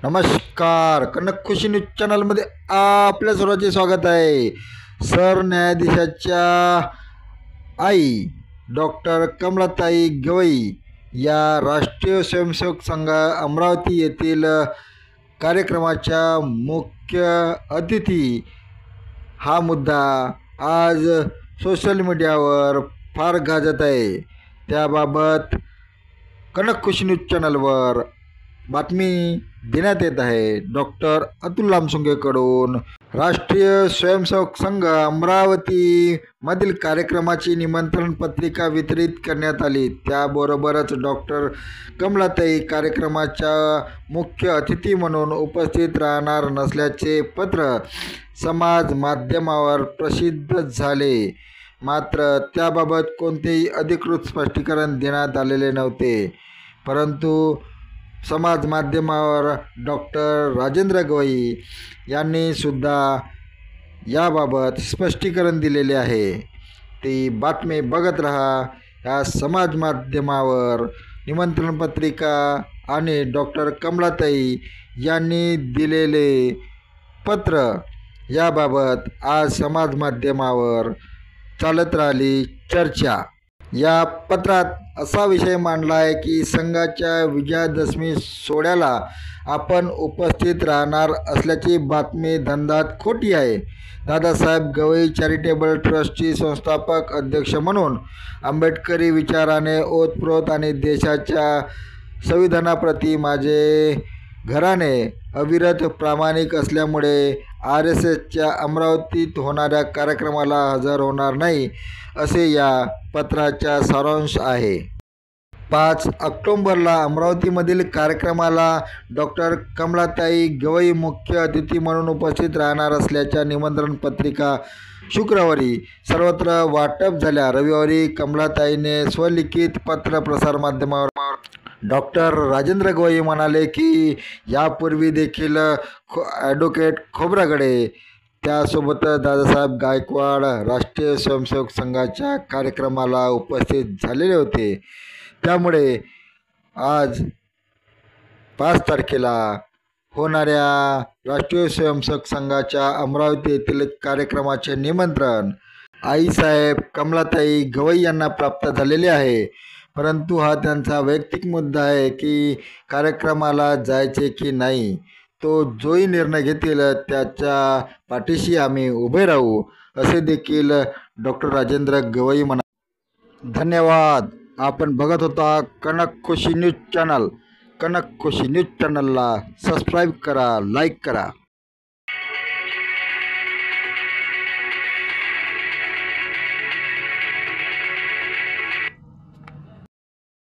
नमस्कार. कनक खुशी न्यूज चॅनलमध्ये आपल्या सर्वांचे स्वागत आहे. सरन्यायाधीशाच्या आई डॉक्टर कमलाताई गवई या राष्ट्रीय स्वयंसेवक संघ अमरावती येथील कार्यक्रमाच्या मुख्य अतिथी हा मुद्दा आज सोशल मीडियावर फार गाजत आहे. त्याबाबत कनक खुशी न्यूज चॅनलवर बातमी देण्यात येत आहे. डॉक्टर अतुल लामसुंगेकडून राष्ट्रीय स्वयंसेवक संघ अमरावती मधील कार्यक्रमाची निमंत्रण पत्रिका वितरित करण्यात आली. त्याबरोबरच डॉक्टर कमलाताई कार्यक्रमाच्या मुख्य अतिथी म्हणून उपस्थित राहणार नसल्याचे पत्र समाज माध्यमावर प्रसिद्ध झाले. मात्र त्याबाबत कोणतेही अधिकृत स्पष्टीकरण देण्यात आलेले नव्हते. परंतु समाज माध्यमावर डॉक्टर राजेंद्र गवई यांनी सुद्धा याबाबत स्पष्टीकरण दिलेले आहे. ती बातमी बघत रहा. या समाज माध्यमावर निमंत्रण पत्रिका आणि डॉक्टर कमलाताई यांनी दिलेले पत्र याबाबत आज समाज माध्यमावर चालत राहिली चर्चा. या पत्रात असा विषय मांडला आहे की संघाच्या विजयादशमी सोहळ्याला आपण उपस्थित राहणार असल्याची बातमी धंदात खोटी आहे. दादासाहेब गवई चॅरिटेबल ट्रस्टची संस्थापक अध्यक्ष म्हणून आंबेडकरी विचाराने ओतप्रोत आणि देशाच्या संविधानाप्रती माझे घराणे अविरत प्रामाणिक असल्यामुळे RSSच्या अमरावतीत होणाऱ्या कार्यक्रमाला हजर होणार नाही, असे या पत्राचा सारांश आहे. 5 ऑक्टोबरला अमरावतीमधील कार्यक्रमाला डॉक्टर कमलाताई गवई मुख्य अतिथी म्हणून उपस्थित राहणार असल्याच्या निमंत्रण पत्रिका शुक्रवारी सर्वत्र वाटप झाल्या. रविवारी कमलाताईने स्वलिखित पत्र प्रसारमाध्यमावर डॉक्टर राजेंद्र गवई म्हणाले की यापूर्वी देखील ॲडव्होकेट खोब्रागडे त्यासोबतच दादासाहेब गायकवाड राष्ट्रीय स्वयंसेवक संघाच्या कार्यक्रमाला उपस्थित झालेले होते. त्यामुळे आज 5 तारखेला होणाऱ्या राष्ट्रीय स्वयंसेवक संघाच्या अमरावती येथील कार्यक्रमाचे निमंत्रण आईसाहेब कमलाताई गवई यांना प्राप्त झालेले आहे. परंतु हा त्यांचा वैयक्तिक मुद्दा आहे की कार्यक्रमाला जायचे की नाही. तो जोही निर्णय घेतील त्याच्या पाठीशी आम्ही उभे राहू, असे देखील डॉक्टर राजेंद्र गवई म्हणाले. धन्यवाद. आपण बघत होता कनक खुशी न्यूज चॅनल. कनक खुशी न्यूज चॅनलला सबस्क्राईब करा, लाईक करा.